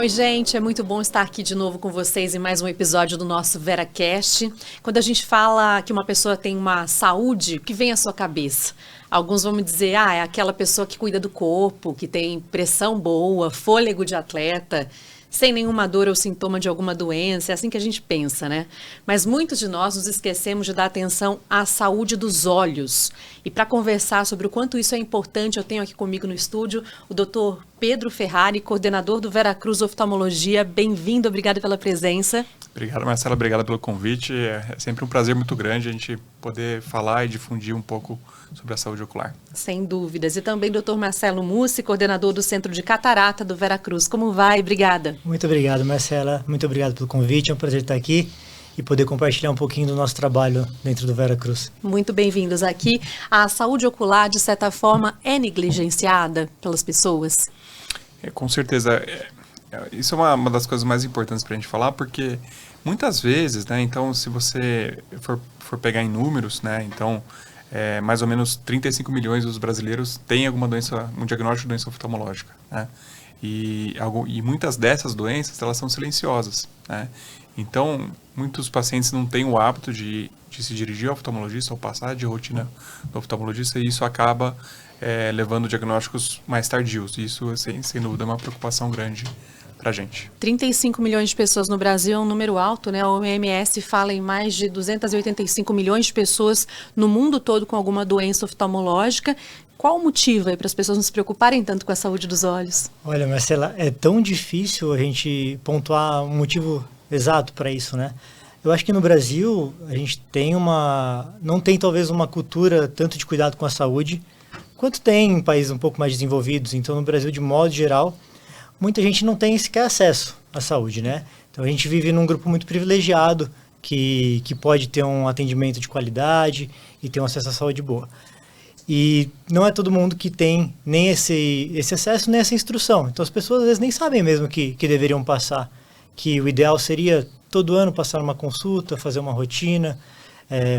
Oi, gente, é muito bom estar aqui de novo com vocês em mais um episódio do nosso VeraCast. Quando a gente fala que uma pessoa tem uma saúde, o que vem à sua cabeça? Alguns vão me dizer, é aquela pessoa que cuida do corpo, que tem pressão boa, fôlego de atleta, sem nenhuma dor ou sintoma de alguma doença, é assim que a gente pensa, né? Mas muitos de nós nos esquecemos de dar atenção à saúde dos olhos. E para conversar sobre o quanto isso é importante, eu tenho aqui comigo no estúdio o Dr. Pedro Ferrari, coordenador do Veracruz Oftalmologia. Bem-vindo, obrigado pela presença. Obrigado, Marcela, obrigado pelo convite. É sempre um prazer muito grande a gente poder falar e difundir um pouco sobre a saúde ocular. Sem dúvidas. E também o Dr. Marcelo Mussi, coordenador do Centro de Catarata do Veracruz. Como vai? Obrigada. Muito obrigado, Marcela. Muito obrigado pelo convite. É um prazer estar aqui e poder compartilhar um pouquinho do nosso trabalho dentro do Veracruz. Muito bem-vindos aqui. A saúde ocular, de certa forma, é negligenciada pelas pessoas? Com certeza. Isso é uma das coisas mais importantes para a gente falar, porque muitas vezes, né, então, se você for pegar em números, né, então, mais ou menos 35 milhões dos brasileiros têm alguma doença, um diagnóstico de doença oftalmológica, né, e muitas dessas doenças, elas são silenciosas, né, então, muitos pacientes não têm o hábito de se dirigir ao oftalmologista ou passar de rotina do oftalmologista, e isso acaba levando diagnósticos mais tardios. Isso, sem dúvida, é uma preocupação grande para a gente. 35 milhões de pessoas no Brasil é um número alto, né? A OMS fala em mais de 285 milhões de pessoas no mundo todo com alguma doença oftalmológica. Qual o motivo para as pessoas não se preocuparem tanto com a saúde dos olhos? Olha, Marcela, é tão difícil a gente pontuar um motivo exato para isso, né? Eu acho que no Brasil a gente não tem talvez uma cultura tanto de cuidado com a saúde, quanto tem em países um pouco mais desenvolvidos. Então, no Brasil, de modo geral, muita gente não tem sequer acesso à saúde, né? Então, a gente vive num grupo muito privilegiado que pode ter um atendimento de qualidade e ter um acesso à saúde boa. E não é todo mundo que tem nem esse acesso, nem essa instrução. Então, as pessoas, às vezes, nem sabem mesmo que deveriam passar. Que o ideal seria, todo ano, passar uma consulta, fazer uma rotina,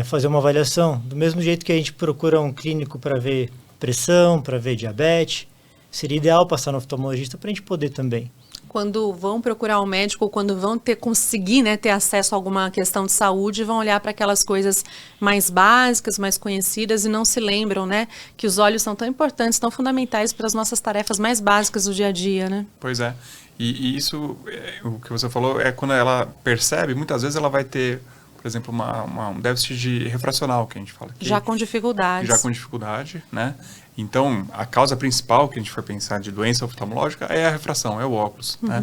fazer uma avaliação. Do mesmo jeito que a gente procura um clínico para ver pressão, para ver diabetes, seria ideal passar no oftalmologista para a gente poder também. Quando vão procurar um médico ou quando vão conseguir, né, ter acesso a alguma questão de saúde, vão olhar para aquelas coisas mais básicas, mais conhecidas e não se lembram, né, que os olhos são tão importantes, tão fundamentais para as nossas tarefas mais básicas do dia a dia, né? Pois é. E isso, o que você falou, é quando ela percebe, muitas vezes ela vai ter, por exemplo, um déficit refracional, que a gente fala aqui. Já com dificuldades. Já com dificuldade, né? Então, a causa principal que a gente for pensar de doença oftalmológica é a refração, é o óculos, né?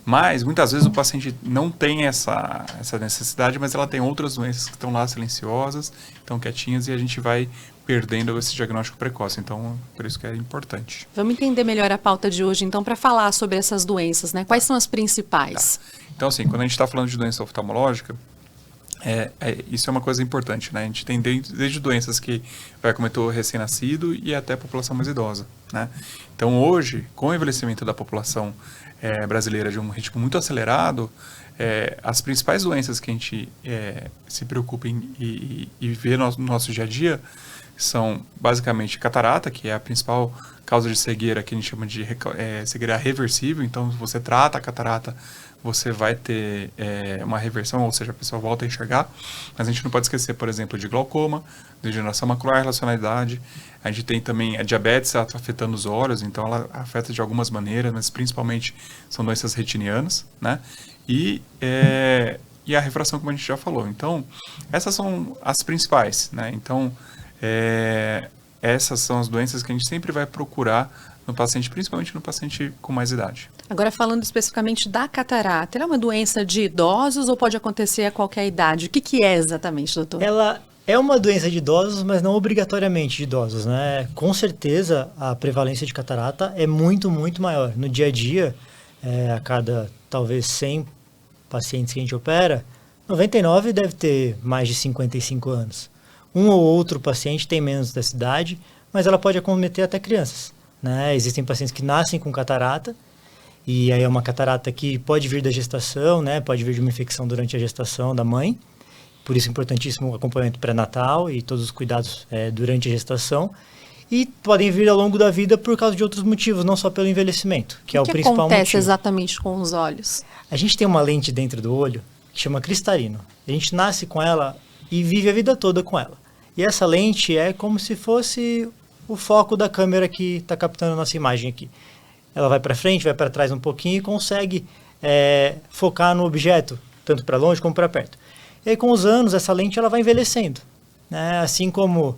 Mas, muitas vezes, o paciente não tem essa necessidade, mas ela tem outras doenças que estão lá silenciosas, estão quietinhas, e a gente vai perdendo esse diagnóstico precoce. Então, por isso que é importante. Vamos entender melhor a pauta de hoje, então, para falar sobre essas doenças, né? Quais são as principais? Tá. Então, assim, quando a gente está falando de doença oftalmológica, isso é uma coisa importante, né? A gente tem desde doenças que vai acometer o recém-nascido e até a população mais idosa, né? Então, hoje, com o envelhecimento da população brasileira de um ritmo muito acelerado, as principais doenças que a gente se preocupa e vê no nosso dia a dia são, basicamente, catarata, que é a principal causa de cegueira, que a gente chama de cegueira reversível. Então, se você trata a catarata, você vai ter uma reversão, ou seja, a pessoa volta a enxergar. Mas a gente não pode esquecer, por exemplo, de glaucoma, degeneração macular, relacionalidade. A gente tem também a diabetes afetando os olhos, então ela afeta de algumas maneiras, mas principalmente são doenças retinianas, né? E a refração, como a gente já falou. Então, essas são as principais, né? Então, essas são as doenças que a gente sempre vai procurar no paciente, principalmente no paciente com mais idade. Agora, falando especificamente da catarata, ela é uma doença de idosos ou pode acontecer a qualquer idade? O que é exatamente, doutor? Ela é uma doença de idosos, mas não obrigatoriamente de idosos, né? Com certeza, a prevalência de catarata é muito, muito maior. No dia a dia, a cada, talvez, 100 pacientes que a gente opera, 99 deve ter mais de 55 anos. Um ou outro paciente tem menos dessa idade, mas ela pode acometer até crianças, né? Existem pacientes que nascem com catarata, e aí é uma catarata que pode vir da gestação, né? Pode vir de uma infecção durante a gestação da mãe, por isso é importantíssimo o acompanhamento pré-natal e todos os cuidados durante a gestação. e podem vir ao longo da vida por causa de outros motivos, não só pelo envelhecimento, que é o principal motivo. O que acontece exatamente com os olhos? A gente tem uma lente dentro do olho que chama cristalino. A gente nasce com ela e vive a vida toda com ela. E essa lente é como se fosse o foco da câmera que está captando a nossa imagem aqui. Ela vai para frente, vai para trás um pouquinho e consegue focar no objeto, tanto para longe como para perto. E aí, com os anos, essa lente ela vai envelhecendo, né? Assim como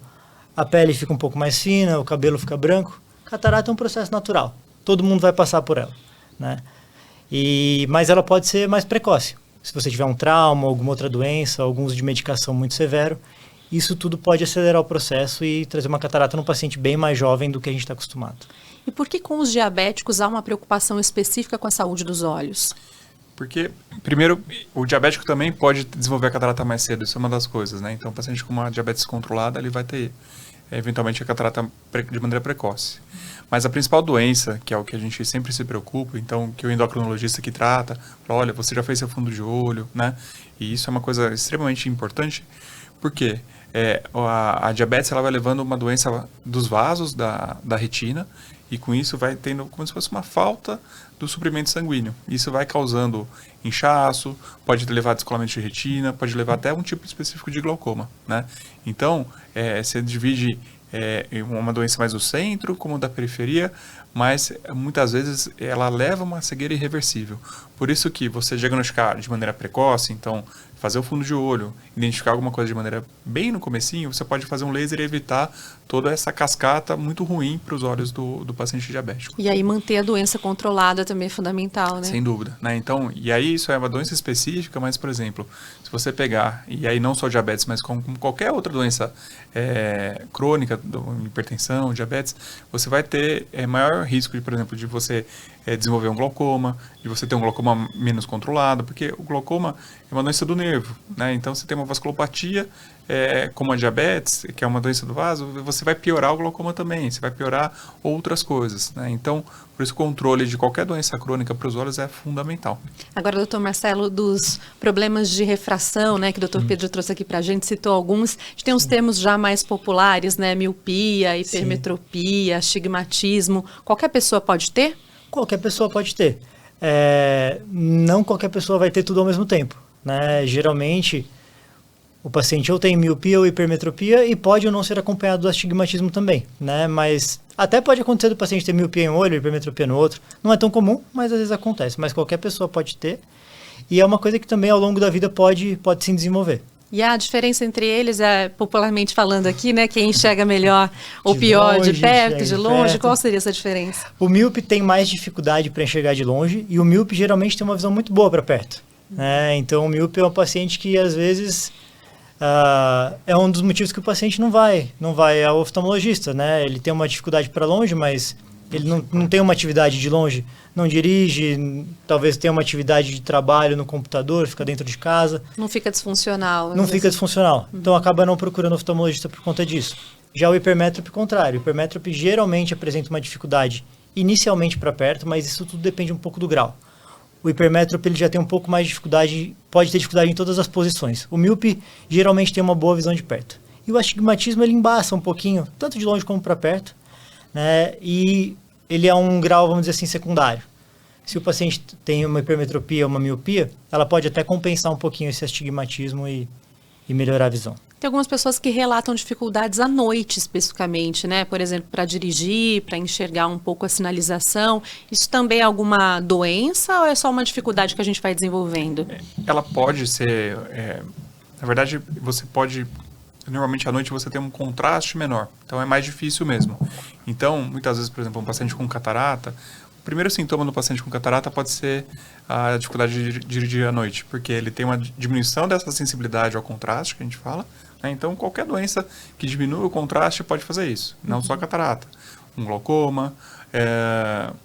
a pele fica um pouco mais fina, o cabelo fica branco, catarata é um processo natural. Todo mundo vai passar por ela, né? Mas ela pode ser mais precoce. Se você tiver um trauma, alguma outra doença, algum uso de medicação muito severo, isso tudo pode acelerar o processo e trazer uma catarata num paciente bem mais jovem do que a gente está acostumado. E por que com os diabéticos há uma preocupação específica com a saúde dos olhos? Porque, primeiro, o diabético também pode desenvolver a catarata mais cedo, isso é uma das coisas, né? Então, o paciente com uma diabetes controlada, ele vai ter, eventualmente, a catarata de maneira precoce. Mas a principal doença, que é o que a gente sempre se preocupa, então, que o endocrinologista que trata, fala, olha, você já fez seu fundo de olho, né? E isso é uma coisa extremamente importante, porque a diabetes, ela vai levando uma doença dos vasos da retina, e com isso vai tendo como se fosse uma falta do suprimento sanguíneo. Isso vai causando inchaço, pode levar a descolamento de retina, pode levar até um tipo específico de glaucoma, né? Então, você divide uma doença mais do centro, como da periferia, mas muitas vezes ela leva a uma cegueira irreversível. Por isso que você diagnosticar de maneira precoce, então fazer o fundo de olho, identificar alguma coisa de maneira bem no comecinho, você pode fazer um laser e evitar toda essa cascata muito ruim para os olhos do paciente diabético. E aí manter a doença controlada também é fundamental, né? Sem dúvida, né? Então, e aí isso é uma doença específica, mas, por exemplo, se você pegar, e aí não só diabetes, mas como qualquer outra doença crônica, hipertensão, diabetes, você vai ter maior risco, por exemplo, de você desenvolver um glaucoma, de você ter um glaucoma menos controlado, porque o glaucoma é uma doença do nervo, né? Então, você tem uma vasculopatia, como a diabetes, que é uma doença do vaso, você vai piorar o glaucoma também, você vai piorar outras coisas, né? Então, por isso o controle de qualquer doença crônica para os olhos é fundamental. Agora, doutor Marcelo, dos problemas de refração, né, que o doutor Pedro trouxe aqui para a gente, citou alguns, a gente tem uns termos já mais populares, né, miopia, hipermetropia, astigmatismo, qualquer pessoa pode ter? Qualquer pessoa pode ter. Não qualquer pessoa vai ter tudo ao mesmo tempo, né? Geralmente, o paciente ou tem miopia ou hipermetropia e pode ou não ser acompanhado do astigmatismo também, né? Mas até pode acontecer do paciente ter miopia em um olho e hipermetropia no outro. Não é tão comum, mas às vezes acontece. Mas qualquer pessoa pode ter. E é uma coisa que também ao longo da vida pode se desenvolver. E a diferença entre eles popularmente falando aqui, né? Quem enxerga melhor ou pior, de perto, de longe, qual seria essa diferença? O míope tem mais dificuldade para enxergar de longe e o míope geralmente tem uma visão muito boa para perto, né? Então o míope é um paciente que às vezes é um dos motivos que o paciente não vai ao oftalmologista, né? Ele tem uma dificuldade para longe, mas ele não tem uma atividade de longe, não dirige, talvez tenha uma atividade de trabalho no computador, fica dentro de casa. Não fica disfuncional. Não fica disfuncional. Então acaba não procurando oftalmologista por conta disso. Já o hipermétrope, contrário. O hipermétrope geralmente apresenta uma dificuldade inicialmente para perto, mas isso tudo depende um pouco do grau. O hipermétrope ele já tem um pouco mais de dificuldade, pode ter dificuldade em todas as posições. O míope geralmente tem uma boa visão de perto. E o astigmatismo ele embaça um pouquinho, tanto de longe como para perto, né? E ele é um grau, vamos dizer assim, secundário. Se o paciente tem uma hipermetropia ou uma miopia, ela pode até compensar um pouquinho esse astigmatismo e melhorar a visão. Tem algumas pessoas que relatam dificuldades à noite, especificamente, né? Por exemplo, para dirigir, para enxergar um pouco a sinalização. Isso também é alguma doença ou é só uma dificuldade que a gente vai desenvolvendo? Ela pode ser... na verdade, você pode... Normalmente à noite você tem um contraste menor, então é mais difícil mesmo. Então, muitas vezes, por exemplo, um paciente com catarata, o primeiro sintoma do paciente com catarata pode ser a dificuldade de dirigir à noite, porque ele tem uma diminuição dessa sensibilidade ao contraste, que a gente fala, né? Então, qualquer doença que diminua o contraste pode fazer isso, não só a catarata. Um glaucoma,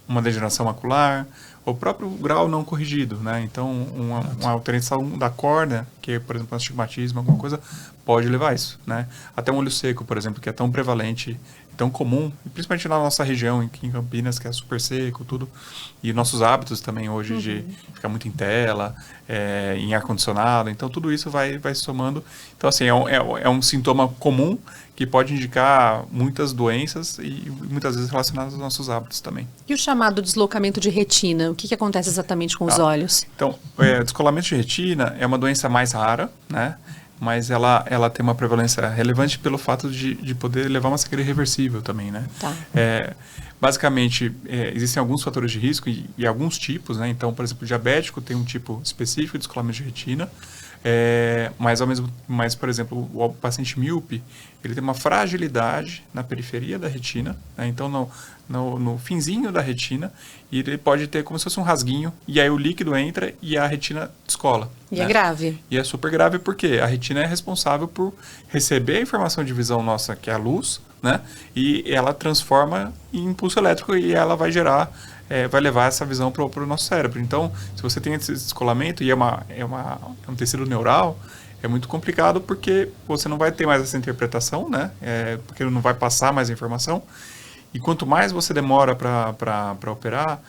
uma degeneração macular, o próprio grau não corrigido, né? Então, uma alteração da córnea, que é, por exemplo, um astigmatismo, alguma coisa, pode levar a isso, né? Até um olho seco, por exemplo, que é tão prevalente, tão comum, e principalmente na nossa região, aqui em Campinas, que é super seco, tudo. E nossos hábitos também hoje de ficar muito em tela, em ar-condicionado, então tudo isso vai somando. Então, assim, é um sintoma comum que pode indicar muitas doenças e muitas vezes relacionadas aos nossos hábitos também. E o chamado deslocamento de retina? O que acontece exatamente com os olhos? Então, descolamento de retina é uma doença mais rara, né? Mas ela tem uma prevalência relevante pelo fato de poder levar uma cegueira irreversível também, né? Tá. Basicamente, existem alguns fatores de risco e alguns tipos, né? Então, por exemplo, o diabético tem um tipo específico de descolamento de retina, mas, por exemplo, o paciente míope, ele tem uma fragilidade na periferia da retina, né? Então no finzinho da retina, e ele pode ter como se fosse um rasguinho, e aí o líquido entra e a retina descola. E né? é grave? E é super grave porque a retina é responsável por receber a informação de visão nossa, que é a luz, né? E ela transforma em impulso elétrico e ela vai gerar, vai levar essa visão para o nosso cérebro. Então, se você tem esse descolamento e é um tecido neural, é muito complicado porque você não vai ter mais essa interpretação, né? Porque não vai passar mais a informação. E quanto mais você demora para operar,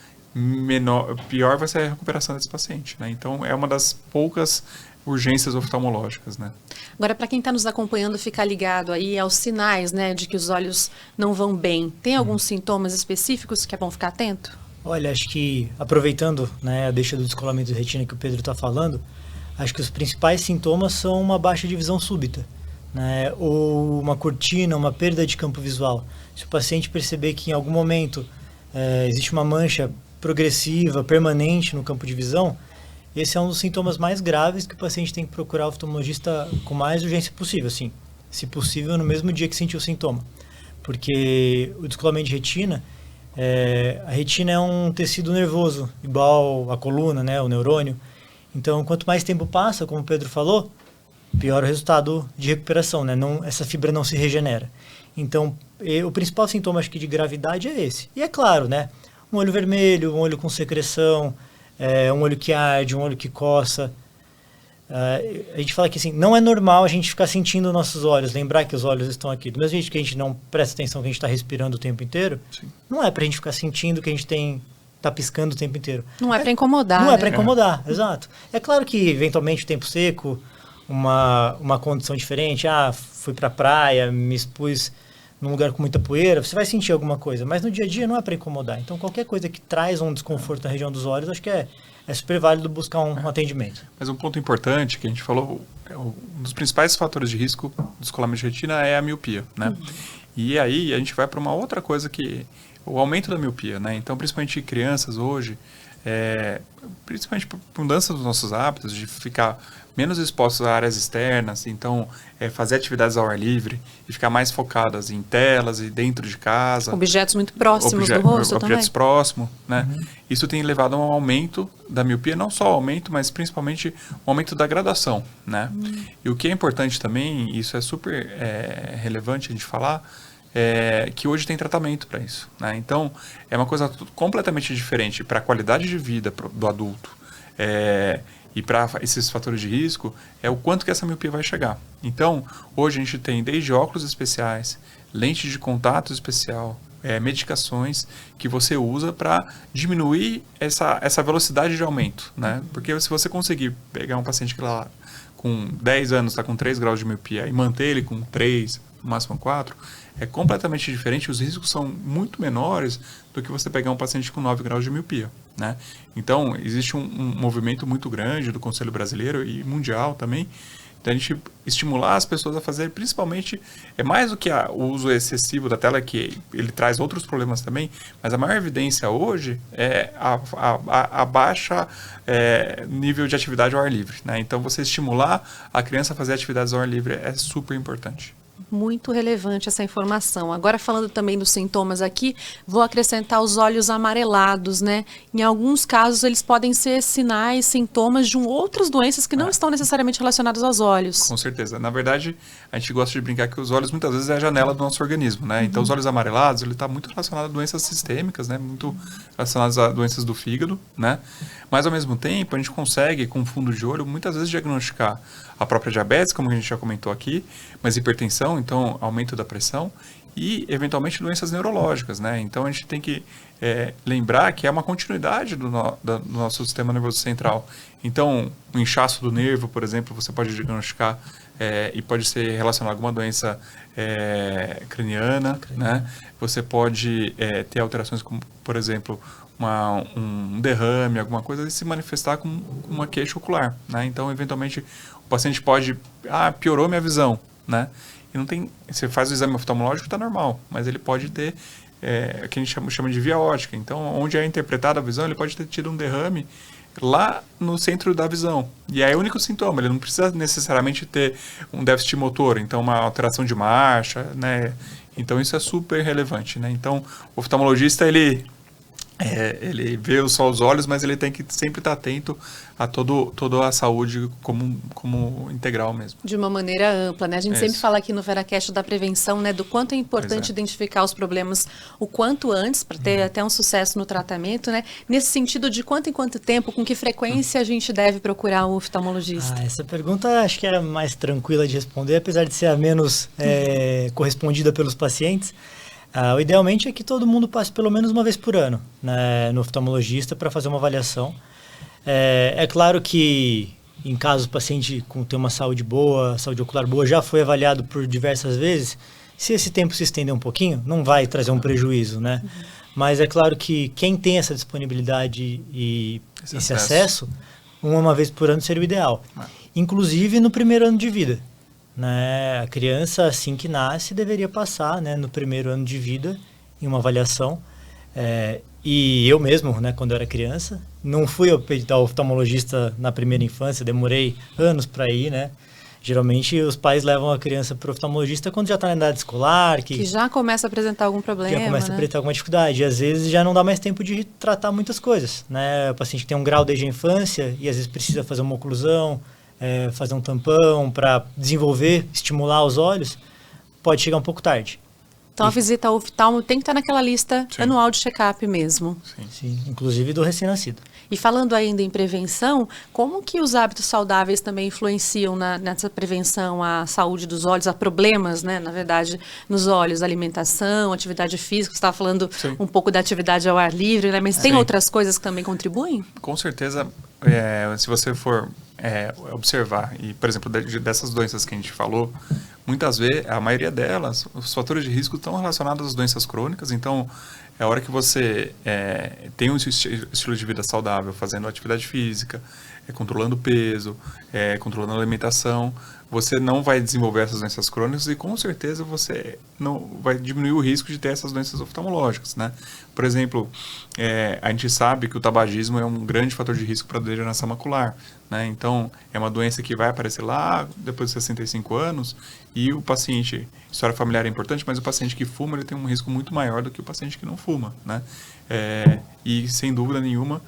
pior vai ser a recuperação desse paciente, né? Então, é uma das poucas urgências oftalmológicas, né? Agora, para quem está nos acompanhando, ficar ligado aí aos sinais, né, de que os olhos não vão bem. Tem alguns sintomas específicos que é bom ficar atento? Olha, acho que, aproveitando, né, a deixa do descolamento de retina que o Pedro está falando, acho que os principais sintomas são uma baixa de visão súbita, né, ou uma cortina, uma perda de campo visual. Se o paciente perceber que em algum momento existe uma mancha progressiva, permanente no campo de visão, esse é um dos sintomas mais graves que o paciente tem que procurar o oftalmologista com mais urgência possível, assim, se possível no mesmo dia que sentiu o sintoma. Porque o descolamento de retina, a retina é um tecido nervoso, igual a coluna, né, o neurônio. Então, quanto mais tempo passa, como o Pedro falou, pior o resultado de recuperação, né? Essa fibra não se regenera. Então, o principal sintoma, acho que, de gravidade é esse. E é claro, né? Um olho vermelho, um olho com secreção, um olho que arde, um olho que coça. A gente fala que assim, não é normal a gente ficar sentindo nossos olhos, lembrar que os olhos estão aqui. Do mesmo jeito que a gente não presta atenção que a gente está respirando o tempo inteiro, Sim. Não é para a gente ficar sentindo que a gente está piscando o tempo inteiro. Não é para incomodar. Não né? é para incomodar, exato. É claro que, eventualmente, o tempo seco, uma condição diferente, fui para a praia, me expus num lugar com muita poeira, você vai sentir alguma coisa, mas no dia a dia não é para incomodar. Então, qualquer coisa que traz um desconforto na região dos olhos, acho que é super válido buscar um atendimento. Mas um ponto importante que a gente falou, um dos principais fatores de risco do descolamento de retina é a miopia, né? E aí a gente vai para uma outra coisa que o aumento da miopia, né? Então, principalmente crianças hoje, principalmente por mudança dos nossos hábitos, de ficar menos expostos a áreas externas, então fazer atividades ao ar livre e ficar mais focadas em telas e dentro de casa. Objetos muito próximos do rosto também. Objetos próximos, né? Isso tem levado a um aumento da miopia, não só o aumento, mas principalmente o aumento da graduação, né? E o que é importante também, isso é super relevante a gente falar, que hoje tem tratamento para isso, né? Então, é uma coisa completamente diferente para a qualidade de vida do adulto e para esses fatores de risco, é o quanto que essa miopia vai chegar. Então, hoje a gente tem desde óculos especiais, lente de contato especial, medicações que você usa para diminuir essa velocidade de aumento, né? Porque se você conseguir pegar um paciente que lá com 10 anos está com 3 graus de miopia e manter ele com 3, no máximo 4, é completamente diferente, os riscos são muito menores do que você pegar um paciente com 9 graus de miopia, né? Então, existe um movimento muito grande do Conselho Brasileiro e mundial também, da gente estimular as pessoas a fazer, principalmente, mais do que o uso excessivo da tela, que ele traz outros problemas também, mas a maior evidência hoje é a baixa nível de atividade ao ar livre, né? Então, você estimular a criança a fazer atividades ao ar livre é super importante. Muito relevante essa informação. Agora, falando também dos sintomas aqui, vou acrescentar os olhos amarelados, né? Em alguns casos, eles podem ser sinais, sintomas de outras doenças que não estão necessariamente relacionadas aos olhos. Com certeza. Na verdade, a gente gosta de brincar que os olhos muitas vezes é a janela do nosso organismo, né? Então, os olhos amarelados, ele está muito relacionado a doenças sistêmicas, né? Muito relacionadas a doenças do fígado, né? Mas, ao mesmo tempo, a gente consegue, com fundo de olho, muitas vezes diagnosticar a própria diabetes, como a gente já comentou aqui, mas hipertensão, então aumento da pressão e, eventualmente, doenças neurológicas, né? Então, a gente tem que lembrar que é uma continuidade do nosso sistema nervoso central. Então, o inchaço do nervo, por exemplo, você pode diagnosticar e pode ser relacionado a alguma doença craniana, né? Você pode ter alterações como, por exemplo, um derrame, alguma coisa, e se manifestar com uma queixa ocular, né? Então, eventualmente, o paciente pode... piorou minha visão, né? E não tem... Você faz o exame oftalmológico, está normal, mas ele pode ter o que a gente chama de via ótica. Então, onde é interpretada a visão, ele pode ter tido um derrame lá no centro da visão. E aí é o único sintoma, ele não precisa necessariamente ter um déficit motor, então uma alteração de marcha, né? Então, isso é super relevante, né? Então, o oftalmologista, ele vê só os olhos, mas ele tem que sempre estar atento a toda a saúde como integral mesmo. De uma maneira ampla, né? A gente sempre fala aqui no VeraCast da prevenção, né? Do quanto é importante identificar os problemas o quanto antes, para ter até um sucesso no tratamento, né? Nesse sentido, de quanto em quanto tempo, com que frequência a gente deve procurar o oftalmologista? Essa pergunta acho que é mais tranquila de responder, apesar de ser a menos correspondida pelos pacientes. Idealmente é que todo mundo passe pelo menos uma vez por ano, né, no oftalmologista para fazer uma avaliação. É claro que em caso o paciente tem uma saúde boa, saúde ocular boa, já foi avaliado por diversas vezes, se esse tempo se estender um pouquinho, não vai trazer um prejuízo, né? Mas é claro que quem tem essa disponibilidade e esse acesso, uma vez por ano seria o ideal. Inclusive no primeiro ano de vida. Né? A criança, assim que nasce, deveria passar, né, no primeiro ano de vida em uma avaliação. E eu mesmo, né, quando eu era criança, não fui ao oftalmologista na primeira infância, demorei anos para ir, né? Geralmente os pais levam a criança para o oftalmologista quando já está na idade escolar. Que já começa a apresentar algum problema, já começa a apresentar alguma dificuldade. E às vezes já não dá mais tempo de tratar muitas coisas, né? O paciente tem um grau desde a infância e às vezes precisa fazer uma oclusão, fazer um tampão para desenvolver, estimular os olhos, pode chegar um pouco tarde. Então a visita ao oftalmo tem que estar naquela lista anual de check-up mesmo. Sim, inclusive do recém-nascido. E falando ainda em prevenção, como que os hábitos saudáveis também influenciam nessa prevenção à saúde dos olhos, a problemas, né, na verdade, nos olhos, alimentação, atividade física, você estava falando um pouco da atividade ao ar livre, né, mas tem outras coisas que também contribuem? Com certeza, se você for observar, e por exemplo, dessas doenças que a gente falou, muitas vezes, a maioria delas, os fatores de risco estão relacionados às doenças crônicas, então é a hora que você tem um estilo de vida saudável, fazendo atividade física, controlando o peso, controlando a alimentação, você não vai desenvolver essas doenças crônicas e com certeza você não vai diminuir o risco de ter essas doenças oftalmológicas, né? Por exemplo, a gente sabe que o tabagismo é um grande fator de risco para a degeneração macular, né? Então, é uma doença que vai aparecer lá depois de 65 anos e o paciente, história familiar é importante, mas o paciente que fuma ele tem um risco muito maior do que o paciente que não fuma, né? E sem dúvida nenhuma,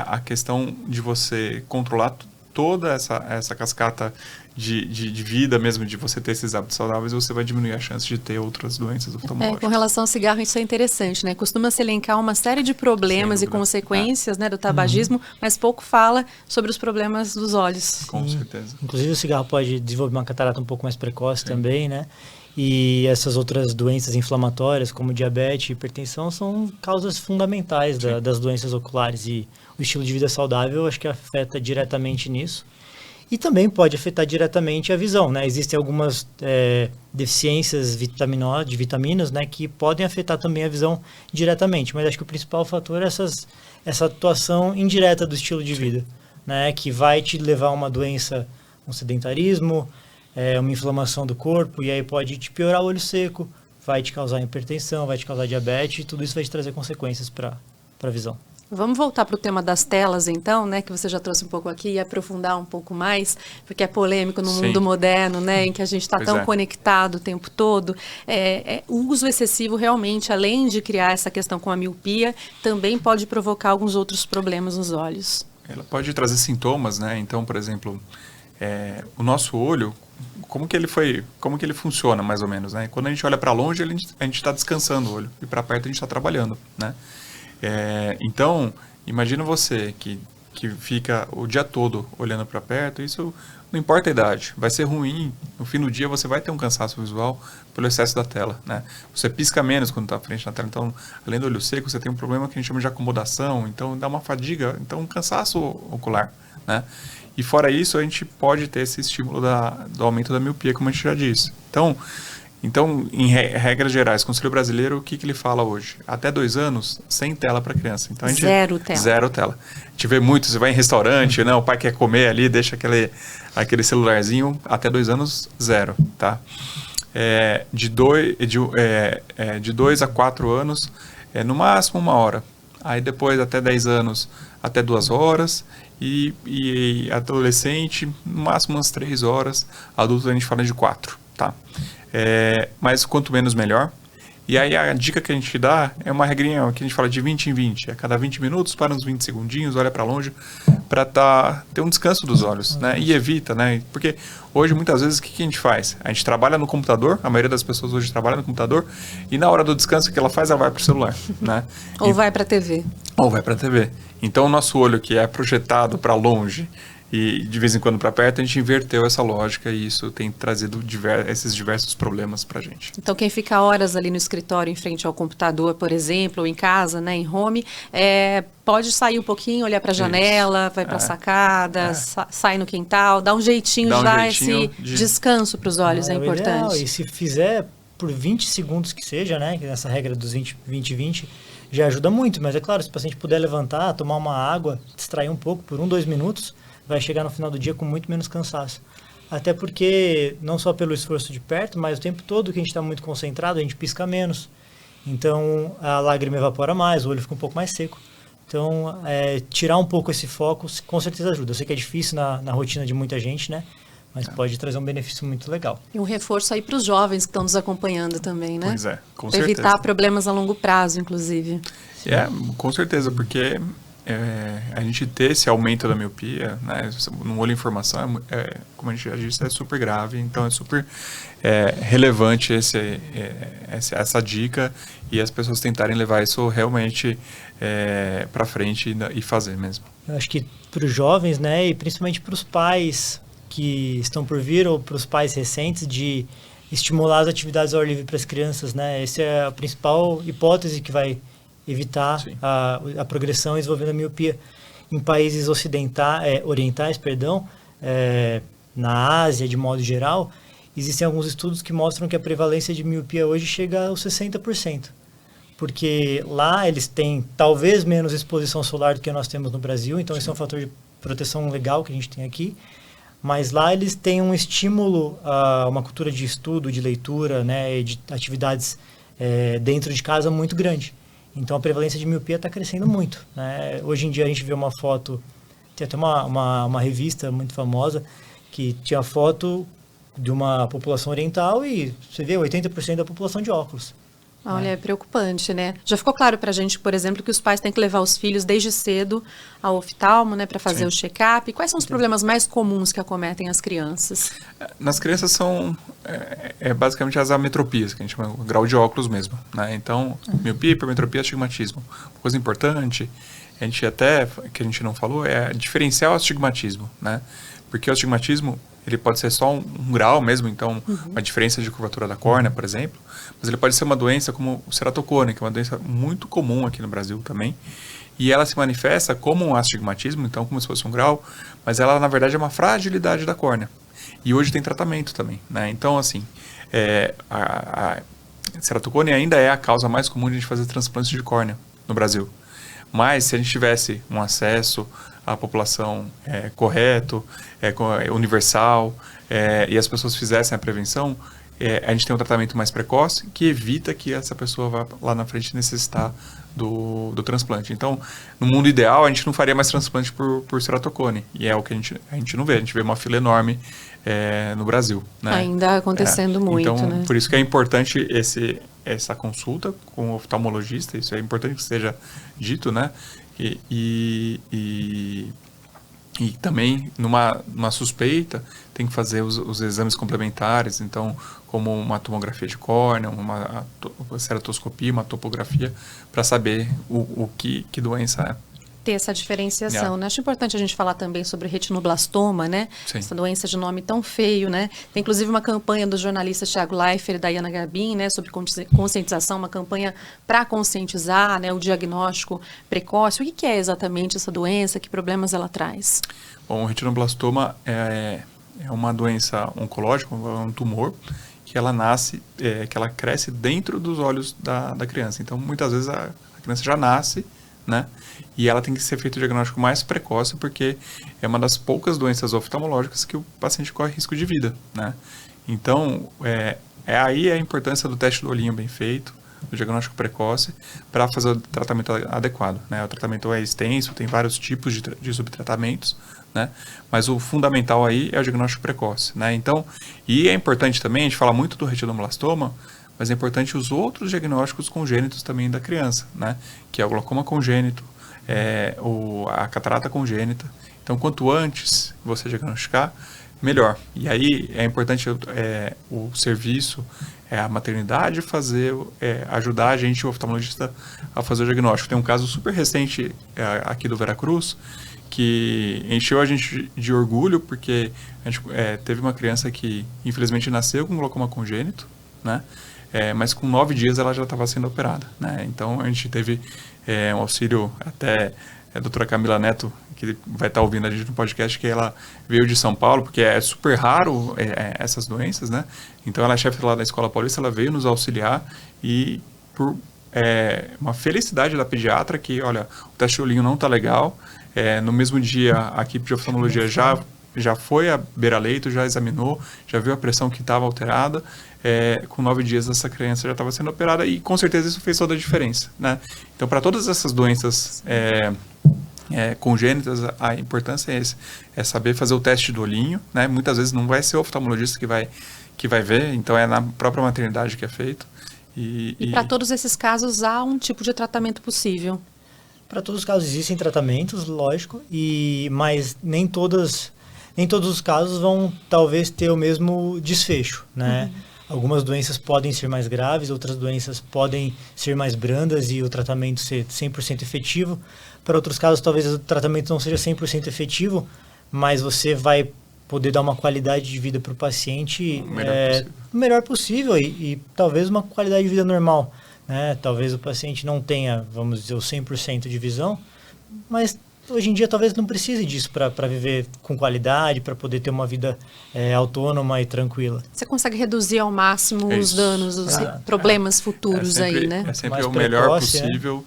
a questão de você controlar toda essa cascata de vida mesmo, de você ter esses hábitos saudáveis, você vai diminuir a chance de ter outras doenças oftalmológicas. Com relação ao cigarro, isso é interessante, né? Costuma se elencar uma série de problemas e consequências, né, do tabagismo, mas pouco fala sobre os problemas dos olhos. Com certeza. Inclusive o cigarro pode desenvolver uma catarata um pouco mais precoce também, né? E essas outras doenças inflamatórias, como diabetes e hipertensão, são causas fundamentais das doenças oculares. E o estilo de vida saudável, acho que afeta diretamente nisso. E também pode afetar diretamente a visão, né? Existem algumas deficiências de vitaminas, né, que podem afetar também a visão diretamente. Mas acho que o principal fator é essa atuação indireta do estilo de vida, né, que vai te levar a uma doença, um sedentarismo, uma inflamação do corpo, e aí pode te piorar o olho seco, vai te causar hipertensão, vai te causar diabetes, e tudo isso vai te trazer consequências para a visão. Vamos voltar para o tema das telas, então, né, que você já trouxe um pouco aqui e aprofundar um pouco mais, porque é polêmico no mundo moderno, né, em que a gente está tão conectado o tempo todo. O uso excessivo realmente, além de criar essa questão com a miopia, também pode provocar alguns outros problemas nos olhos. Ela pode trazer sintomas, né? Então, por exemplo, o nosso olho, como que ele funciona, mais ou menos, né? Quando a gente olha para longe, a gente está descansando o olho, e para perto a gente está trabalhando, né? Então, imagina você que fica o dia todo olhando para perto, isso não importa a idade, vai ser ruim, no fim do dia você vai ter um cansaço visual pelo excesso da tela, né? Você pisca menos quando está à frente da tela, então, além do olho seco, você tem um problema que a gente chama de acomodação, então dá uma fadiga, então um cansaço ocular, né? E fora isso, a gente pode ter esse estímulo do aumento da miopia, como a gente já disse. Então, em regras gerais, o Conselho Brasileiro, o que ele fala hoje? Até 2 anos, sem tela para criança. Então, Zero tela. Zero tela. A gente vê muito, você vai em restaurante, né, o pai quer comer ali, deixa aquele celularzinho, até 2 anos, 0, tá? De 2 a 4 anos, no máximo 1 hora. Aí depois, até 10 anos, até 2 horas. E adolescente, no máximo umas 3 horas. Adulto, a gente fala de 4, tá? Mas quanto menos, melhor. E aí a dica que a gente dá é uma regrinha que a gente fala de 20 em 20. A cada 20 minutos, para uns 20 segundinhos, olha para longe, para ter um descanso dos olhos, né? E evita, né? Porque hoje, muitas vezes, o que a gente faz? A gente trabalha no computador, a maioria das pessoas hoje trabalha no computador, e na hora do descanso, o que ela faz? Ela vai para o celular, né? Ou vai para a TV. Ou vai para a TV. Então, o nosso olho, que é projetado para longe e de vez em quando para perto, a gente inverteu essa lógica e isso tem trazido esses diversos problemas para a gente. Então, quem fica horas ali no escritório em frente ao computador, por exemplo, ou em casa, né, em home, pode sair um pouquinho, olhar para a janela, vai para a sacada, sai no quintal, dá um jeitinho de dar esse descanso para os olhos, é importante. Ideal. E se fizer por 20 segundos que seja, né, nessa regra dos 20, já ajuda muito, mas é claro, se o paciente puder levantar, tomar uma água, distrair um pouco por 1-2 minutos, vai chegar no final do dia com muito menos cansaço. Até porque, não só pelo esforço de perto, mas o tempo todo que a gente está muito concentrado, a gente pisca menos. Então, a lágrima evapora mais, o olho fica um pouco mais seco. Então, tirar um pouco esse foco, com certeza ajuda. Eu sei que é difícil na rotina de muita gente, né? Mas pode trazer um benefício muito legal. E um reforço aí para os jovens que estão nos acompanhando também, né? Pois é, com certeza. Evitar problemas a longo prazo, inclusive. Com certeza, porque a gente ter esse aumento da miopia, né, no olho em formação, como a gente já disse, é super grave, então é super relevante essa dica e as pessoas tentarem levar isso realmente para frente e fazer mesmo. Eu acho que para os jovens, né, e principalmente para os pais que estão por vir ou para os pais recentes, de estimular as atividades ao ar livre para as crianças, né, essa é a principal hipótese que vai evitar a progressão e desenvolvimento da miopia. Em países orientais, na Ásia, de modo geral, existem alguns estudos que mostram que a prevalência de miopia hoje chega aos 60%. Porque lá eles têm talvez menos exposição solar do que nós temos no Brasil, então esse é um fator de proteção legal que a gente tem aqui. Mas lá eles têm um estímulo a uma cultura de estudo, de leitura, né, e de atividades dentro de casa muito grande. Então, a prevalência de miopia está crescendo muito, né? Hoje em dia, a gente vê uma foto, tem até uma revista muito famosa, que tinha foto de uma população oriental e você vê 80% da população de óculos. Olha, é preocupante, né? Já ficou claro pra gente, por exemplo, que os pais têm que levar os filhos desde cedo ao oftalmo, né, para fazer o check-up. Quais são os problemas mais comuns que acometem as crianças? Nas crianças são basicamente as ametropias, que a gente chama de grau de óculos mesmo, né? Então, miopia, hipermetropia, astigmatismo. Uma coisa importante, que a gente não falou, é diferenciar o astigmatismo, né? Porque o astigmatismo, ele pode ser só um grau mesmo, então uma diferença de curvatura da córnea, por exemplo, mas ele pode ser uma doença como o ceratocone, que é uma doença muito comum aqui no Brasil também, e ela se manifesta como um astigmatismo, então como se fosse um grau, mas ela na verdade é uma fragilidade da córnea, e hoje tem tratamento também, né? Então assim, a ceratocone ainda é a causa mais comum de a gente fazer transplantes de córnea no Brasil, mas se a gente tivesse um acesso à população correto, universal, e as pessoas fizessem a prevenção, a gente tem um tratamento mais precoce que evita que essa pessoa vá lá na frente necessitar do transplante. Então, no mundo ideal, a gente não faria mais transplante por ceratocone. E é o que a gente não vê. A gente vê uma fila enorme no Brasil. Né? Ainda acontecendo muito, então, né? Por isso que é importante essa consulta com o oftalmologista. Isso é importante que seja dito, né? E também, numa suspeita, tem que fazer os exames complementares, então, como uma tomografia de córnea, uma ceratoscopia, uma topografia, para saber que doença é. Ter essa diferenciação, né? Acho importante a gente falar também sobre retinoblastoma, né? Sim. Essa doença de nome tão feio, né? Tem inclusive uma campanha do jornalista Thiago Leifert e da Diana Garbin, né? Sobre conscientização, uma campanha para conscientizar, né? O diagnóstico precoce. O que é exatamente essa doença? Que problemas ela traz? Bom, o retinoblastoma é uma doença oncológica, um tumor, que ela nasce, que ela cresce dentro dos olhos da criança. Então, muitas vezes a criança já nasce, né? E ela tem que ser feito o diagnóstico mais precoce, porque é uma das poucas doenças oftalmológicas que o paciente corre risco de vida, né? Então, aí a importância do teste do olhinho bem feito, do diagnóstico precoce, para fazer o tratamento adequado, né? O tratamento é extenso, tem vários tipos de subtratamentos, né? Mas o fundamental aí é o diagnóstico precoce, né? Então, e é importante também, a gente fala muito do retinoblastoma, mas é importante os outros diagnósticos congênitos também da criança, né? Que é o glaucoma congênito, a catarata congênita. Então, quanto antes você diagnosticar, melhor. E aí é importante o serviço, a maternidade ajudar a gente, o oftalmologista, a fazer o diagnóstico. Tem um caso super recente aqui do Veracruz, que encheu a gente de orgulho, porque a gente teve uma criança que infelizmente nasceu com glaucoma congênito, né? Mas com 9 dias ela já estava sendo operada, né? Então a gente teve um auxílio, até a doutora Camila Neto, que vai estar ouvindo a gente no podcast, que ela veio de São Paulo, porque é super raro essas doenças, né? Então ela é chefe lá da Escola Paulista, ela veio nos auxiliar e por uma felicidade da pediatra que, olha, o teste de olhinho não está legal. No mesmo dia a equipe de oftalmologia já foi a beira-leito, já examinou, já viu a pressão que estava alterada. Com 9 dias essa criança já estava sendo operada e com certeza isso fez toda a diferença, né? Então, para todas essas doenças congênitas, a importância é saber fazer o teste do olhinho, né? Muitas vezes não vai ser o oftalmologista que vai ver, então é na própria maternidade que é feito. E para todos esses casos há um tipo de tratamento possível? Para todos os casos existem tratamentos, lógico, mas nem todos os casos vão talvez ter o mesmo desfecho, né? Algumas doenças podem ser mais graves, outras doenças podem ser mais brandas e o tratamento ser 100% efetivo. Para outros casos, talvez o tratamento não seja 100% efetivo, mas você vai poder dar uma qualidade de vida para o paciente o melhor possível e talvez uma qualidade de vida normal, né? Talvez o paciente não tenha, vamos dizer, o 100% de visão, mas hoje em dia talvez não precise disso para viver com qualidade, para poder ter uma vida autônoma e tranquila. Você consegue reduzir ao máximo os danos, os problemas futuros aí, né? É sempre mais o melhor precoce, possível,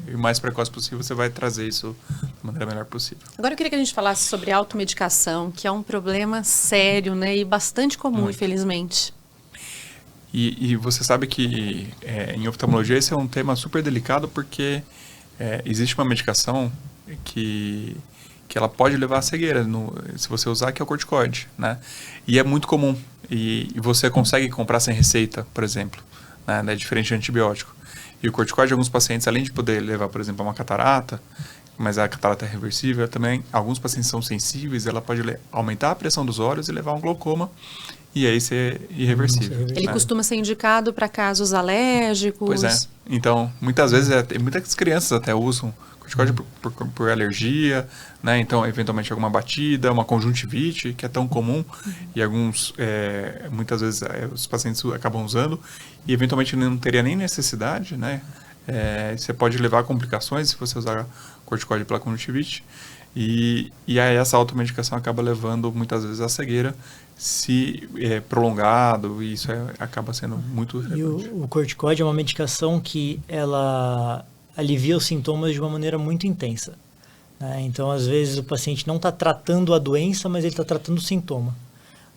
e o mais precoce possível, você vai trazer isso da maneira melhor possível. Agora eu queria que a gente falasse sobre automedicação, que é um problema sério, né? E bastante comum, infelizmente. E você sabe que em oftalmologia esse é um tema super delicado, porque existe uma medicação que ela pode levar à cegueira, se você usar, que é o corticoide, né? E é muito comum. E você consegue comprar sem receita, por exemplo, né? É diferente de antibiótico. E o corticoide, alguns pacientes, além de poder levar, por exemplo, a uma catarata, mas a catarata é reversível, também alguns pacientes são sensíveis, ela pode aumentar a pressão dos olhos e levar a um glaucoma, e aí ser irreversível. Ele costuma ser indicado para casos alérgicos? Pois é. Então, muitas vezes, muitas crianças até usam corticoide por alergia, né? Então, eventualmente, alguma batida, uma conjuntivite, que é tão comum, e muitas vezes, os pacientes acabam usando, e eventualmente não teria nem necessidade, né? Você pode levar a complicações se você usar corticoide pela conjuntivite, e aí essa automedicação acaba levando, muitas vezes, à cegueira, se prolongado, e isso acaba sendo muito relevante. E o corticoide é uma medicação que ela alivia os sintomas de uma maneira muito intensa, né? Então, às vezes, o paciente não está tratando a doença, mas ele está tratando o sintoma.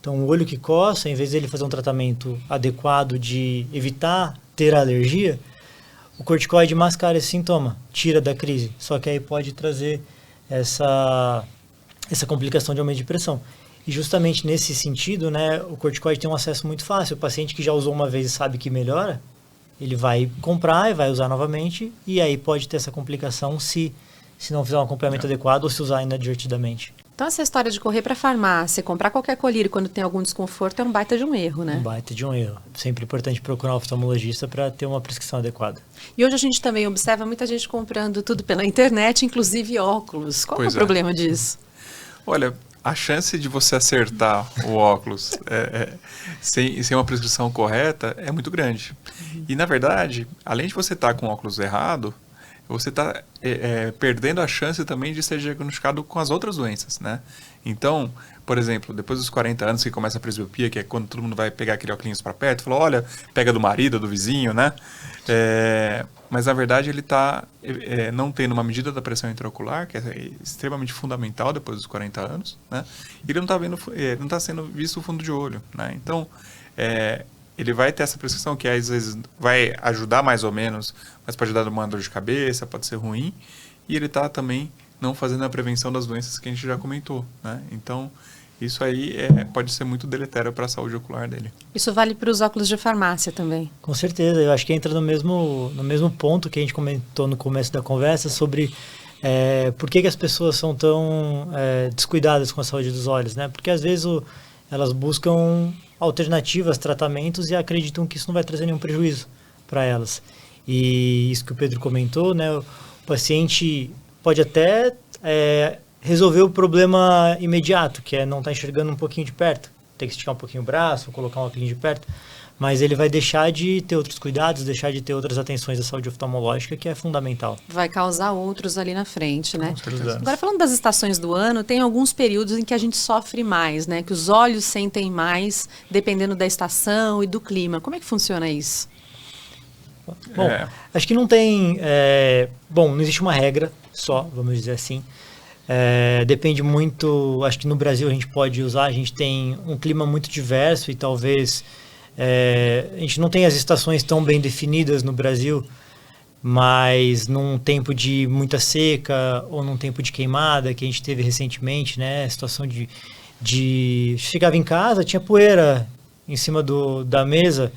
Então, o olho que coça, em vez dele fazer um tratamento adequado de evitar ter a alergia, o corticoide mascara esse sintoma, tira da crise. Só que aí pode trazer essa complicação de aumento de pressão. E justamente nesse sentido, né, o corticoide tem um acesso muito fácil. O paciente que já usou uma vez e sabe que melhora, ele vai comprar e vai usar novamente, e aí pode ter essa complicação se não fizer um acompanhamento adequado ou se usar inadvertidamente. Então, essa história de correr para a farmácia, comprar qualquer colírio quando tem algum desconforto é um baita de um erro, né? Um baita de um erro. Sempre importante procurar um oftalmologista para ter uma prescrição adequada. E hoje a gente também observa muita gente comprando tudo pela internet, inclusive óculos. Qual é o problema disso? Olha, a chance de você acertar o óculos sem uma prescrição correta é muito grande. E, na verdade, além de você estar com o óculos errado, você está perdendo a chance também de ser diagnosticado com as outras doenças, né? Então, por exemplo, depois dos 40 anos que começa a presbiopia, que é quando todo mundo vai pegar aquele óculos para perto, fala, olha, pega do marido, do vizinho, né? Mas, na verdade, ele está não tendo uma medida da pressão intraocular, que é extremamente fundamental depois dos 40 anos, né? E ele não está sendo visto o fundo de olho, né? Então, ele vai ter essa prescrição que às vezes vai ajudar mais ou menos, mas pode dar uma dor de cabeça, pode ser ruim, e ele está também não fazendo a prevenção das doenças que a gente já comentou, né? Então, isso aí pode ser muito deletério para a saúde ocular dele. Isso vale para os óculos de farmácia também? Com certeza, eu acho que entra no mesmo ponto que a gente comentou no começo da conversa sobre por que as pessoas são tão descuidadas com a saúde dos olhos, né? Porque às vezes elas buscam alternativas, tratamentos e acreditam que isso não vai trazer nenhum prejuízo para elas. E isso que o Pedro comentou, né? O paciente pode até resolver o problema imediato, que é não estar enxergando um pouquinho de perto. Tem que esticar um pouquinho o braço, colocar um óculos de perto. Mas ele vai deixar de ter outros cuidados, deixar de ter outras atenções da saúde oftalmológica, que é fundamental. Vai causar outros ali na frente, né? Com certeza. Agora, falando das estações do ano, tem alguns períodos em que a gente sofre mais, né? Que os olhos sentem mais, dependendo da estação e do clima. Como é que funciona isso? Bom, acho que não tem... não existe uma regra só, vamos dizer assim. Depende muito... Acho que no Brasil a gente pode usar, a gente tem um clima muito diverso e talvez... a gente não tem as estações tão bem definidas no Brasil, mas num tempo de muita seca ou num tempo de queimada que a gente teve recentemente, né? A situação de chegava em casa, tinha poeira em cima da mesa.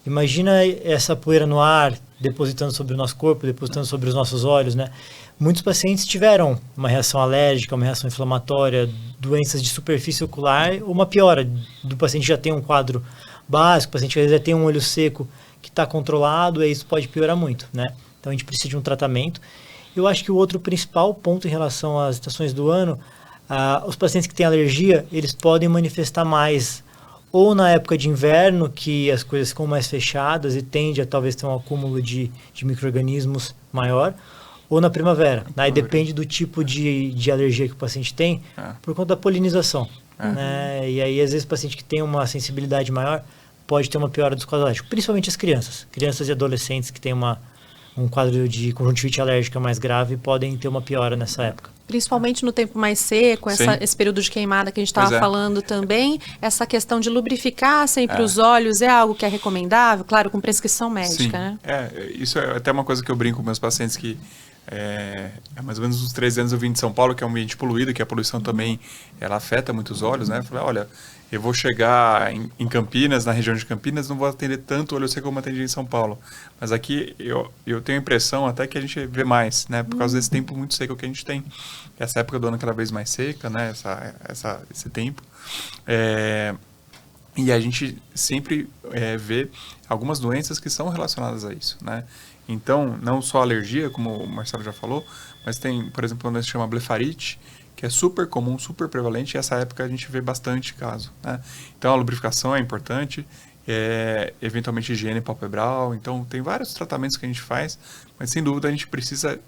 Imagina essa poeira no ar, depositando sobre o nosso corpo, depositando sobre os nossos olhos, né? Muitos pacientes tiveram uma reação alérgica, uma reação inflamatória, doenças de superfície ocular, ou uma piora do paciente já tem um quadro básico, o paciente às vezes já tem um olho seco que está controlado, e isso pode piorar muito, né? Então a gente precisa de um tratamento. Eu acho que o outro principal ponto em relação às estações do ano, os pacientes que têm alergia, eles podem manifestar mais ou na época de inverno, que as coisas ficam mais fechadas e tende a talvez ter um acúmulo de micro-organismos maior, ou na primavera. Aí depende do tipo de alergia que o paciente tem, por conta da polinização. Né? E aí, às vezes, o paciente que tem uma sensibilidade maior pode ter uma piora dos quadros alérgicos, principalmente as crianças. Crianças e adolescentes que têm um quadro de conjuntivite alérgica mais grave podem ter uma piora nessa época. Principalmente no tempo mais seco, esse período de queimada que a gente estava falando também, essa questão de lubrificar sempre os olhos é algo que é recomendável, claro, com prescrição médica, né? Isso é até uma coisa que eu brinco com meus pacientes que há mais ou menos uns 3 anos eu vim de São Paulo, que é um ambiente poluído, que a poluição também ela afeta muito os olhos, né? Eu falei, olha, eu vou chegar em Campinas, na região de Campinas, não vou atender tanto olho seco como atendi em São Paulo. Mas aqui eu tenho a impressão até que a gente vê mais, né? Por causa desse tempo muito seco que a gente tem. Essa época do ano cada vez mais seca, né? Esse tempo. E a gente sempre vê algumas doenças que são relacionadas a isso, né? Então, não só alergia, como o Marcelo já falou, mas tem, por exemplo, uma doença que se chama blefarite, que é super comum, super prevalente, e essa época a gente vê bastante caso, né? Então, a lubrificação é importante, eventualmente higiene palpebral, então tem vários tratamentos que a gente faz, mas sem dúvida a gente precisa,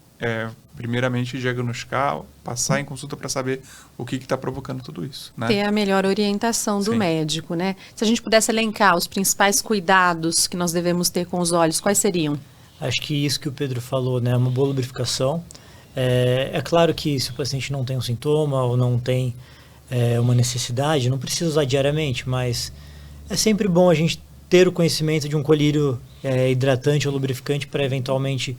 primeiramente, diagnosticar, passar em consulta para saber o que está provocando tudo isso, né? Ter a melhor orientação do médico, né? Se a gente pudesse elencar os principais cuidados que nós devemos ter com os olhos, quais seriam? Acho que isso que o Pedro falou, né? Uma boa lubrificação. É claro que se o paciente não tem um sintoma ou não tem uma necessidade, não precisa usar diariamente, mas é sempre bom a gente ter o conhecimento de um colírio hidratante ou lubrificante para eventualmente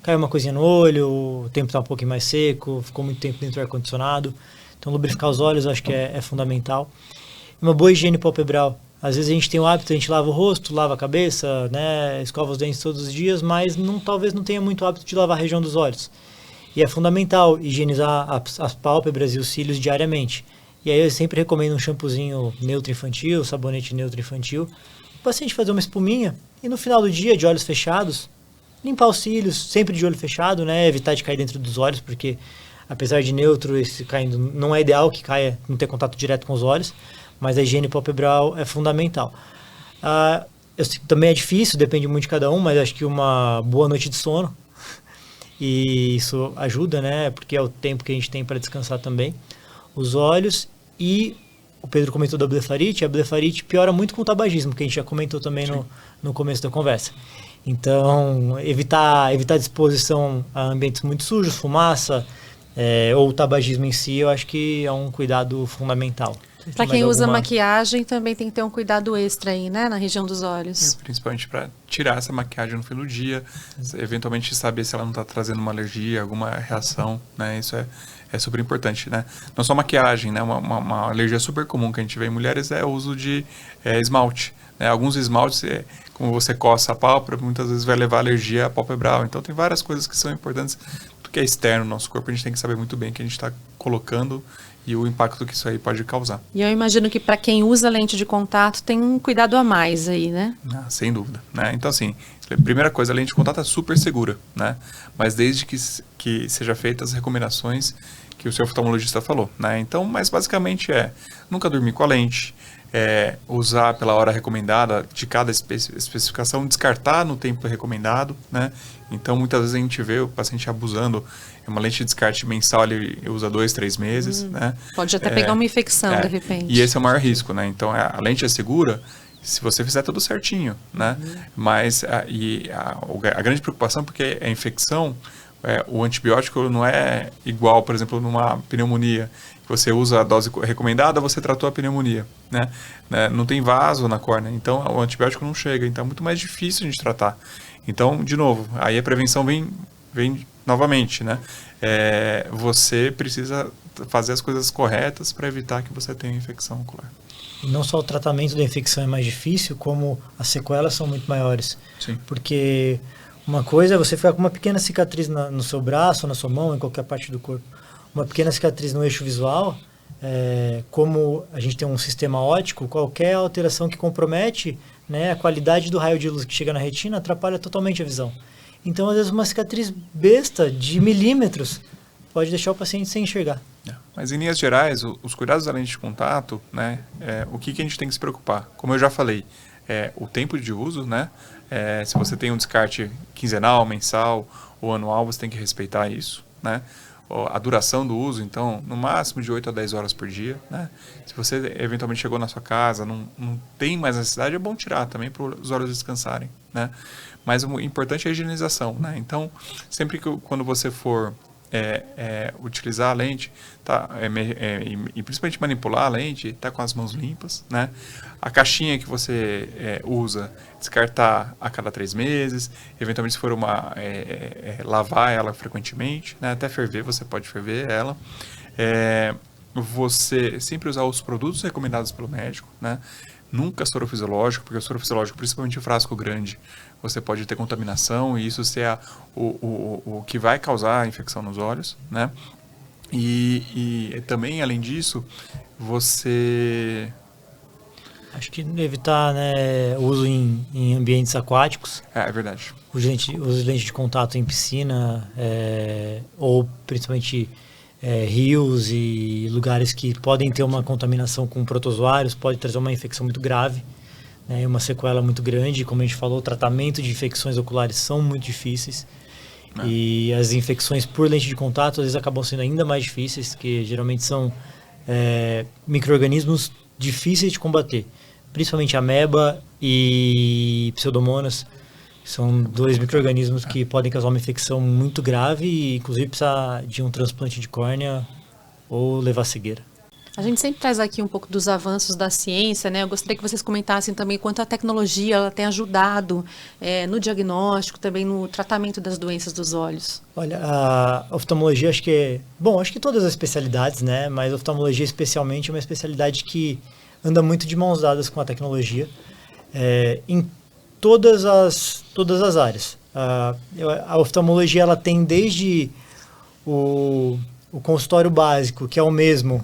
cair uma coisinha no olho, o tempo está um pouquinho mais seco, ficou muito tempo dentro do ar-condicionado. Então, lubrificar os olhos eu acho que é fundamental. Uma boa higiene palpebral. Às vezes a gente tem o hábito, a gente lava o rosto, lava a cabeça, né, escova os dentes todos os dias, mas talvez não tenha muito hábito de lavar a região dos olhos. E é fundamental higienizar as pálpebras e os cílios diariamente. E aí eu sempre recomendo um shampoozinho neutro infantil, sabonete neutro infantil, o paciente fazer uma espuminha e no final do dia, de olhos fechados, limpar os cílios, sempre de olho fechado, né, evitar de cair dentro dos olhos, porque apesar de neutro, esse caindo, não é ideal que caia, não ter contato direto com os olhos, mas a higiene palpebral é fundamental. Eu sei que também é difícil, depende muito de cada um, mas acho que uma boa noite de sono, e isso ajuda, né, porque é o tempo que a gente tem para descansar também. Os olhos, e o Pedro comentou da blefarite, a blefarite piora muito com o tabagismo, que a gente já comentou também no começo da conversa. Então, evitar exposição a ambientes muito sujos, fumaça, ou o tabagismo em si, eu acho que é um cuidado fundamental. Para quem usa maquiagem, também tem que ter um cuidado extra aí, né, na região dos olhos. Principalmente para tirar essa maquiagem no fim do dia, eventualmente saber se ela não está trazendo uma alergia, alguma reação, né, isso é super importante, né. Não só maquiagem, né, uma alergia super comum que a gente vê em mulheres é o uso de esmalte, né, alguns esmaltes, como você coça a pálpebra, muitas vezes vai levar alergia à palpebral, então tem várias coisas que são importantes, tudo que é externo no nosso corpo, a gente tem que saber muito bem o que a gente está colocando e o impacto que isso aí pode causar. E eu imagino que para quem usa lente de contato tem um cuidado a mais aí, né? Sem dúvida, né? Então, assim, primeira coisa, a lente de contato é super segura, né? Mas desde que seja feitas as recomendações que o seu oftalmologista falou, né? Então, mas basicamente nunca dormir com a lente, usar pela hora recomendada de cada especificação, descartar no tempo recomendado, né? Então, muitas vezes a gente vê o paciente abusando, uma lente de descarte mensal, ele usa 2, 3 meses, né? Pode até pegar uma infecção, de repente. E esse é o maior risco, né? Então, a lente é segura se você fizer tudo certinho, né? Mas, a grande preocupação, porque a infecção, o antibiótico não é igual, por exemplo, numa pneumonia, que você usa a dose recomendada, você tratou a pneumonia, né? Não tem vaso na córnea, então o antibiótico não chega, então é muito mais difícil a gente tratar. Então, de novo, aí a prevenção vem novamente, né? Você precisa fazer as coisas corretas para evitar que você tenha infecção ocular. Não só o tratamento da infecção é mais difícil, como as sequelas são muito maiores. Sim. Porque uma coisa é você ficar com uma pequena cicatriz no seu braço, na sua mão, em qualquer parte do corpo. Uma pequena cicatriz no eixo visual, como a gente tem um sistema óptico, qualquer alteração que compromete, né, a qualidade do raio de luz que chega na retina atrapalha totalmente a visão. Então, às vezes, uma cicatriz besta de milímetros pode deixar o paciente sem enxergar. Mas, em linhas gerais, os cuidados da lente de contato, né, o que a gente tem que se preocupar? Como eu já falei, o tempo de uso, né? Se você tem um descarte quinzenal, mensal ou anual, você tem que respeitar isso, né? A duração do uso, então, no máximo de 8 a 10 horas por dia, né? Se você eventualmente chegou na sua casa, não tem mais necessidade, é bom tirar também para os olhos descansarem, né? Mas o importante é a higienização, né? Então, sempre quando você for utilizar a lente, e principalmente manipular a lente, tá com as mãos limpas, né? A caixinha que você usa, descartar a cada 3 meses, eventualmente se for lavar ela frequentemente, né? Até ferver, você pode ferver ela. Você sempre usar os produtos recomendados pelo médico, né? Nunca soro fisiológico, porque o soro fisiológico, principalmente o frasco grande, você pode ter contaminação e isso ser o que vai causar a infecção nos olhos, né? E também, além disso, você... Acho que evitar, né, o uso em ambientes aquáticos. É verdade. Os lentes de contato em piscina, ou principalmente rios e lugares que podem ter uma contaminação com protozoários, pode trazer uma infecção muito grave, né, uma sequela muito grande. Como a gente falou, o tratamento de infecções oculares são muito difíceis. E as infecções por lente de contato às vezes acabam sendo ainda mais difíceis, que geralmente são micro-organismos difíceis de combater, principalmente ameba e pseudomonas. São 2 micro-organismos que podem causar uma infecção muito grave e inclusive precisar de um transplante de córnea ou levar cegueira. A gente sempre traz aqui um pouco dos avanços da ciência, né? Eu gostaria que vocês comentassem também quanto a tecnologia ela tem ajudado no diagnóstico, também no tratamento das doenças dos olhos. Olha, a oftalmologia acho que todas as especialidades, né? Mas a oftalmologia especialmente é uma especialidade que anda muito de mãos dadas com a tecnologia em todas as áreas. A oftalmologia ela tem desde o consultório básico, que é o mesmo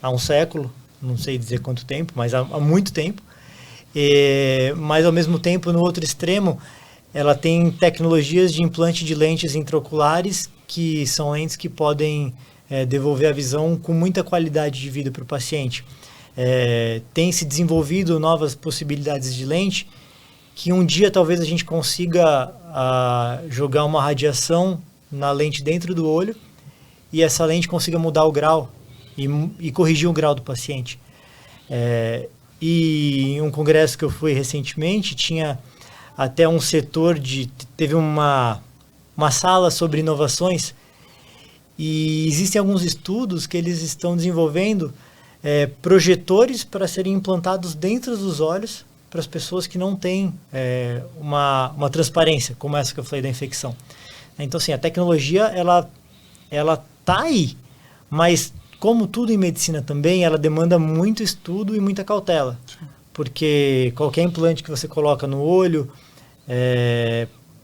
há um século, não sei dizer quanto tempo, mas há muito tempo. Mas, ao mesmo tempo, no outro extremo, ela tem tecnologias de implante de lentes intraoculares, que são lentes que podem devolver a visão com muita qualidade de vida para o paciente. Tem se desenvolvido novas possibilidades de lente, que um dia talvez a gente consiga jogar uma radiação na lente dentro do olho, e essa lente consiga mudar o grau e corrigir o grau do paciente. E em um congresso que eu fui recentemente, tinha até um setor teve uma sala sobre inovações, e existem alguns estudos que eles estão desenvolvendo projetores para serem implantados dentro dos olhos para as pessoas que não têm uma transparência, como essa que eu falei da infecção. Então, assim, a tecnologia, ela está aí, mas como tudo em medicina também, ela demanda muito estudo e muita cautela. Sim. Porque qualquer implante que você coloca no olho,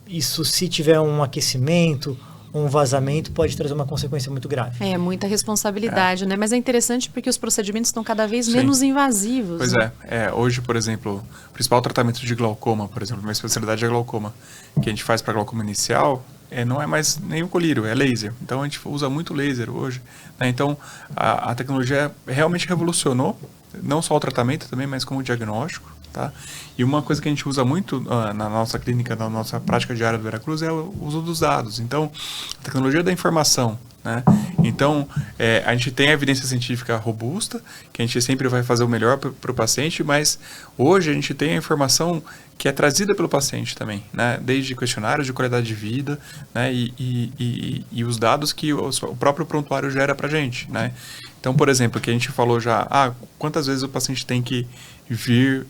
isso, se tiver um aquecimento, um vazamento, pode trazer uma consequência muito grave. Muita responsabilidade, né? Mas é interessante porque os procedimentos estão cada vez menos invasivos. Pois né? Hoje, por exemplo, o principal tratamento de glaucoma, por exemplo, minha especialidade é glaucoma, que a gente faz para glaucoma inicial, não é mais nem o colírio, é laser. Então, a gente usa muito laser hoje. Né? Então, a tecnologia realmente revolucionou, não só o tratamento também, mas como o diagnóstico. Tá? E uma coisa que a gente usa muito na nossa clínica, na nossa prática diária do Veracruz, é o uso dos dados. Então, a tecnologia da informação. Né? Então, a gente tem a evidência científica robusta, que a gente sempre vai fazer o melhor para o paciente, mas hoje a gente tem a informação que é trazida pelo paciente também, né? Desde questionários de qualidade de vida, né? E os dados que o próprio prontuário gera para a gente. Né? Então, por exemplo, que a gente falou já, quantas vezes o paciente tem que vir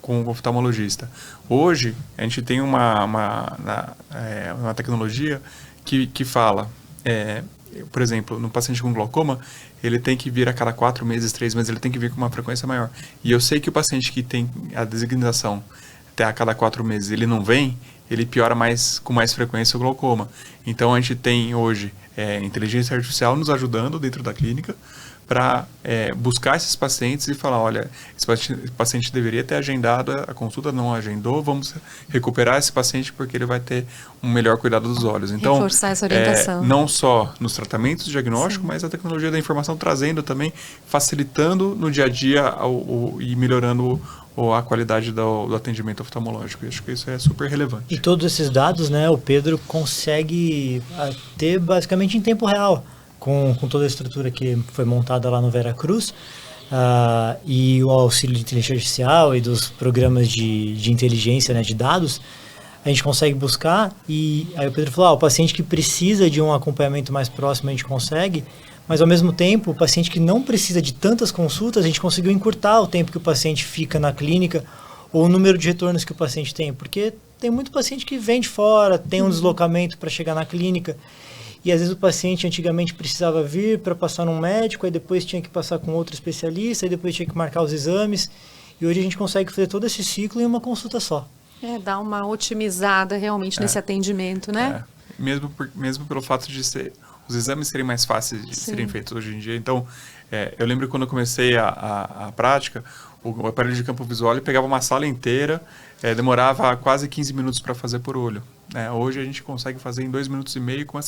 com o oftalmologista. Hoje, a gente tem uma tecnologia que fala, por exemplo, no paciente com glaucoma, ele tem que vir a cada 4 meses, 3 meses, ele tem que vir com uma frequência maior. E eu sei que o paciente que tem a designação até a cada 4 meses, ele não vem, ele piora com mais frequência o glaucoma. Então, a gente tem hoje inteligência artificial nos ajudando dentro da clínica para buscar esses pacientes e falar, olha, esse paciente deveria ter agendado a consulta, não agendou, vamos recuperar esse paciente porque ele vai ter um melhor cuidado dos olhos. Então, reforçar essa orientação. Não só nos tratamentos diagnósticos, mas a tecnologia da informação trazendo também, facilitando no dia a dia e melhorando a qualidade do atendimento oftalmológico. Eu acho que isso é super relevante. E todos esses dados, né, o Pedro consegue ter basicamente em tempo real, com toda a estrutura que foi montada lá no Veracruz, e o auxílio de inteligência artificial e dos programas de inteligência, né, de dados, a gente consegue buscar. E aí o Pedro falou, o paciente que precisa de um acompanhamento mais próximo a gente consegue, mas ao mesmo tempo o paciente que não precisa de tantas consultas, a gente conseguiu encurtar o tempo que o paciente fica na clínica ou o número de retornos que o paciente tem, porque tem muito paciente que vem de fora, tem um deslocamento para chegar na clínica. E às vezes o paciente antigamente precisava vir para passar num médico, aí depois tinha que passar com outro especialista, aí depois tinha que marcar os exames. E hoje a gente consegue fazer todo esse ciclo em uma consulta só. Dá uma otimizada realmente nesse atendimento, né? Mesmo pelo fato de os exames serem mais fáceis de serem feitos hoje em dia. Então, eu lembro quando eu comecei a prática, o aparelho de campo visual ele pegava uma sala inteira, demorava quase 15 minutos para fazer por olho. Hoje a gente consegue fazer em 2 minutos e meio com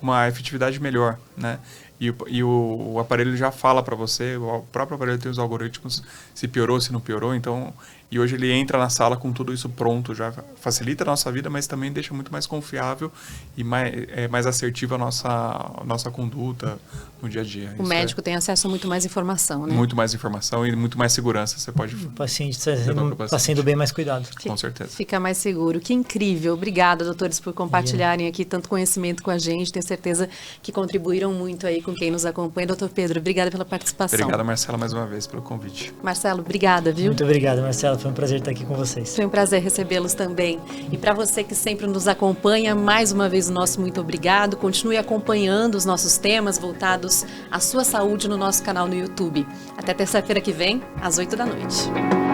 uma efetividade melhor, né? E o aparelho já fala para você, o próprio aparelho tem os algoritmos, se piorou, se não piorou. Então, E hoje ele entra na sala com tudo isso pronto, já facilita a nossa vida, mas também deixa muito mais confiável e mais assertiva a nossa conduta no dia a dia. O médico tem acesso a muito mais informação, né? Muito mais informação e muito mais segurança você pode... O paciente está sendo bem mais cuidado. Com certeza. Fica mais seguro. Que incrível. Obrigada, doutores, por compartilharem aqui tanto conhecimento com a gente. Tenho certeza que contribuíram muito aí com quem nos acompanha. Doutor Pedro, obrigada pela participação. Obrigada, Marcela, mais uma vez pelo convite. Marcelo, obrigada, viu? Muito obrigado, Marcela. Foi um prazer estar aqui com vocês. Foi um prazer recebê-los também. E para você que sempre nos acompanha, mais uma vez o nosso muito obrigado. Continue acompanhando os nossos temas voltados à sua saúde no nosso canal no YouTube. Até terça-feira que vem, às 8 da noite.